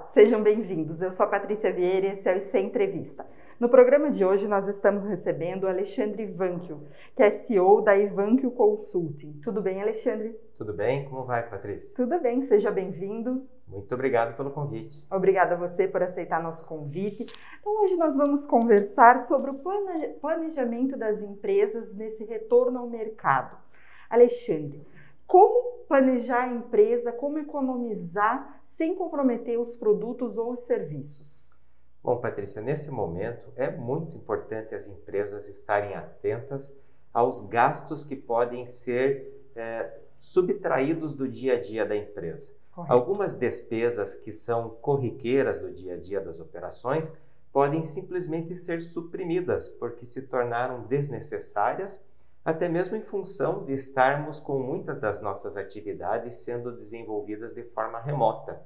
sejam bem-vindos. Eu sou a Patrícia Vieira e esse é o IC Entrevista. No programa de hoje nós estamos recebendo o Alexandre Ivanchio, que é CEO da Ivanchio Consulting. Tudo bem, Alexandre? Tudo bem? Como vai, Patrícia? Tudo bem, seja bem-vindo. Muito obrigado pelo convite. Obrigada a você por aceitar nosso convite. Então hoje nós vamos conversar sobre o planejamento das empresas nesse retorno ao mercado. Alexandre, como planejar a empresa, como economizar sem comprometer os produtos ou os serviços? Bom, Patrícia, nesse momento é muito importante as empresas estarem atentas aos gastos que podem ser subtraídos do dia a dia da empresa. Correto. Algumas despesas que são corriqueiras do dia a dia das operações podem simplesmente ser suprimidas porque se tornaram desnecessárias, até mesmo em função de estarmos com muitas das nossas atividades sendo desenvolvidas de forma remota.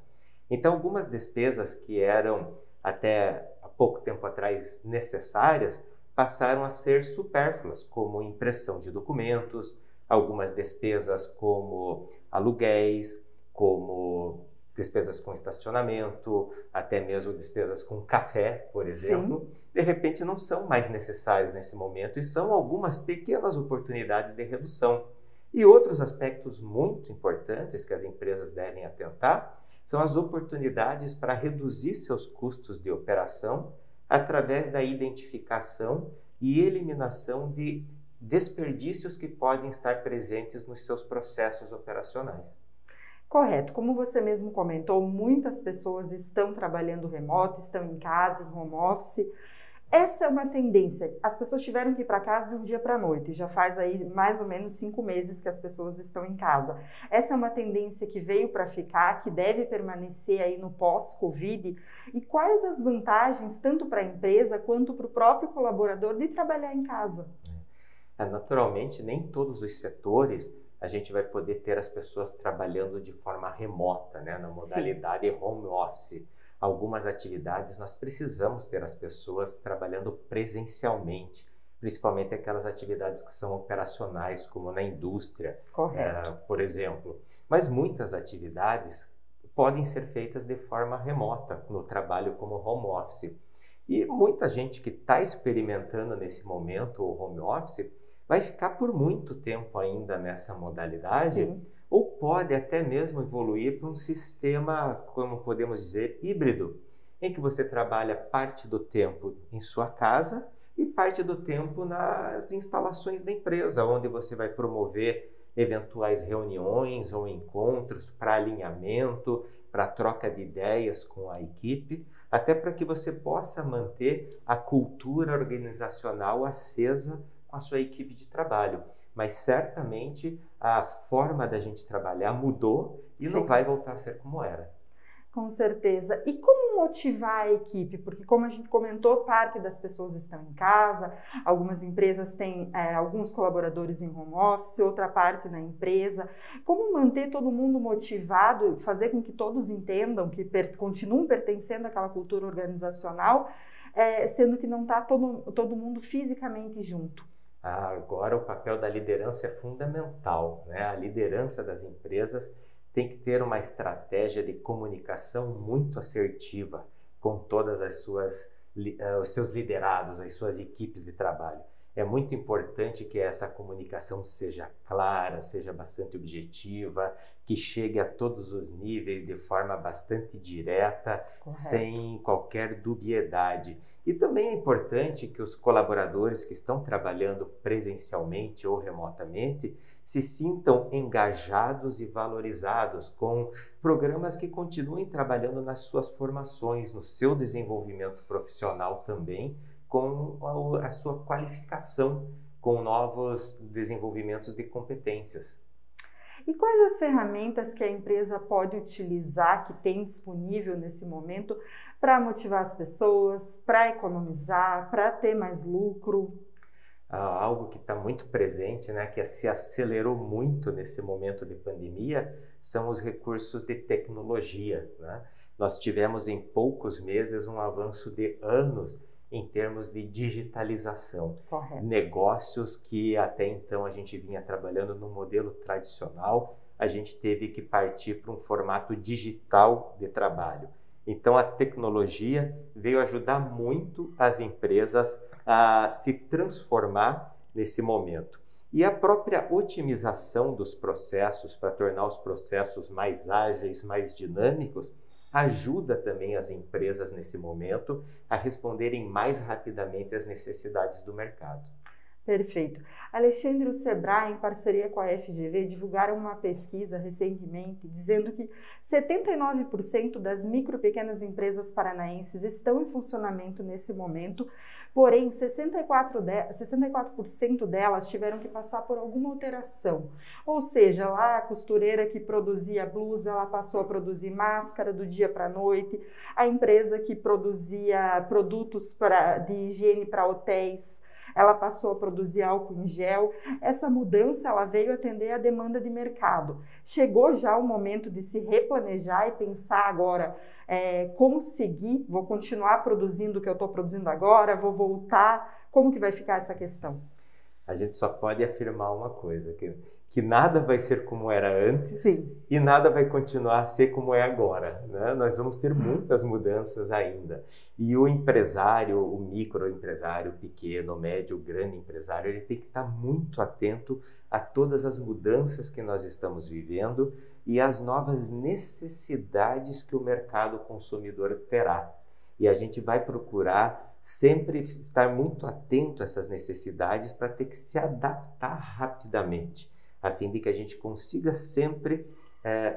Então, algumas despesas que eram até há pouco tempo atrás necessárias passaram a ser supérfluas, como impressão de documentos, algumas despesas como aluguéis, como despesas com estacionamento, até mesmo despesas com café, por exemplo, de repente não são mais necessárias nesse momento e são algumas pequenas oportunidades de redução. E outros aspectos muito importantes que as empresas devem atentar são as oportunidades para reduzir seus custos de operação através da identificação e eliminação de desperdícios que podem estar presentes nos seus processos operacionais. Correto. Como você mesmo comentou, muitas pessoas estão trabalhando remoto, estão em casa, em home office. Essa é uma tendência. As pessoas tiveram que ir para casa de um dia para a noite. Já faz aí mais ou menos 5 meses que as pessoas estão em casa. Essa é uma tendência que veio para ficar, que deve permanecer aí no pós-Covid. E quais as vantagens, tanto para a empresa quanto para o próprio colaborador, de trabalhar em casa? Naturalmente, nem todos os setores a gente vai poder ter as pessoas trabalhando de forma remota, né, na modalidade home office. Algumas atividades nós precisamos ter as pessoas trabalhando presencialmente, principalmente aquelas atividades que são operacionais, como na indústria, por exemplo. Mas muitas atividades podem ser feitas de forma remota, no trabalho como home office. E muita gente que está experimentando nesse momento o home office vai ficar por muito tempo ainda nessa modalidade. Sim. Ou pode até mesmo evoluir para um sistema, como podemos dizer, híbrido, em que você trabalha parte do tempo em sua casa e parte do tempo nas instalações da empresa, onde você vai promover eventuais reuniões ou encontros para alinhamento, para troca de ideias com a equipe, até para que você possa manter a cultura organizacional acesa com a sua equipe de trabalho. Mas certamente a forma da gente trabalhar mudou e não vai voltar a ser como era. Com certeza. E como motivar a equipe? Porque, como a gente comentou, parte das pessoas estão em casa, algumas empresas têm alguns colaboradores em home office, outra parte na empresa. Como manter todo mundo motivado, fazer com que todos entendam que continuam pertencendo àquela cultura organizacional, sendo que não está todo mundo fisicamente junto? Agora o papel da liderança é fundamental, né? A liderança das empresas tem que ter uma estratégia de comunicação muito assertiva com todas os seus liderados, as suas equipes de trabalho. É muito importante que essa comunicação seja clara, seja bastante objetiva, que chegue a todos os níveis de forma bastante direta, Correto. sem qualquer dubiedade. E também é importante que os colaboradores que estão trabalhando presencialmente ou remotamente se sintam engajados e valorizados com programas que continuem trabalhando nas suas formações, no seu desenvolvimento profissional também, com a sua qualificação, com novos desenvolvimentos de competências. E quais as ferramentas que a empresa pode utilizar, que tem disponível nesse momento, para motivar as pessoas, para economizar, para ter mais lucro? Algo que está muito presente, né, que se acelerou muito nesse momento de pandemia, são os recursos de tecnologia, né? Nós tivemos em poucos meses um avanço de anos em termos de digitalização. Correto. Negócios que até então a gente vinha trabalhando no modelo tradicional, a gente teve que partir para um formato digital de trabalho. Então, a tecnologia veio ajudar muito as empresas a se transformar nesse momento. E a própria otimização dos processos para tornar os processos mais ágeis, mais dinâmicos, ajuda também as empresas nesse momento a responderem mais rapidamente às necessidades do mercado. Perfeito. Alexandre, o Sebrae, em parceria com a FGV, divulgaram uma pesquisa recentemente dizendo que 79% das micro e pequenas empresas paranaenses estão em funcionamento nesse momento, porém 64% delas tiveram que passar por alguma alteração. Ou seja, lá a costureira que produzia blusa, ela passou a produzir máscara do dia para a noite, a empresa que produzia produtos de higiene para hotéis, ela passou a produzir álcool em gel. Essa mudança ela veio atender a demanda de mercado. Chegou já o momento de se replanejar e pensar agora como seguir, vou continuar produzindo o que eu estou produzindo agora, vou voltar, como que vai ficar essa questão? A gente só pode afirmar uma coisa, que nada vai ser como era antes. Sim. E nada vai continuar a ser como é agora, né? Nós vamos ter muitas mudanças ainda. E o empresário, o microempresário, o pequeno, o médio, o grande empresário, ele tem que estar muito atento a todas as mudanças que nós estamos vivendo e as novas necessidades que o mercado consumidor terá. E a gente vai procurar sempre estar muito atento a essas necessidades para ter que se adaptar rapidamente, a fim de que a gente consiga sempre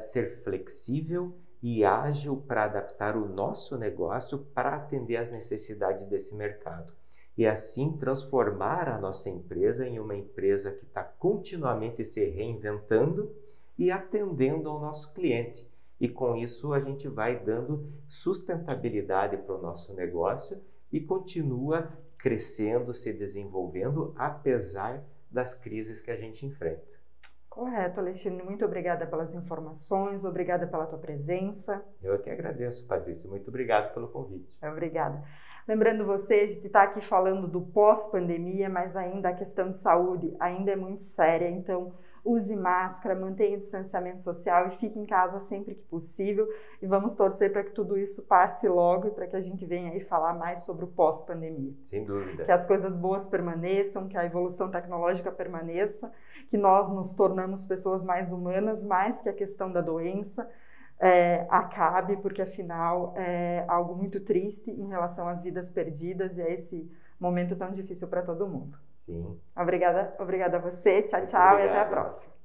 ser flexível e ágil para adaptar o nosso negócio para atender às necessidades desse mercado. E assim transformar a nossa empresa em uma empresa que está continuamente se reinventando e atendendo ao nosso cliente. E com isso a gente vai dando sustentabilidade para o nosso negócio e continua crescendo, se desenvolvendo, apesar das crises que a gente enfrenta. Correto, Alexandre. Muito obrigada pelas informações, obrigada pela tua presença. Eu que agradeço, Patrícia. Muito obrigado pelo convite. Obrigada. Lembrando você, a gente está aqui falando do pós-pandemia, mas ainda a questão de saúde ainda é muito séria, então use máscara, mantenha distanciamento social e fique em casa sempre que possível. E vamos torcer para que tudo isso passe logo e para que a gente venha aí falar mais sobre o pós-pandemia. Sem dúvida. Que as coisas boas permaneçam, que a evolução tecnológica permaneça, que nós nos tornamos pessoas mais humanas, mais que a questão da doença acabe, porque afinal é algo muito triste em relação às vidas perdidas e a esse momento tão difícil para todo mundo. Sim. Obrigada a você, tchau, Muito tchau obrigado. E até a próxima.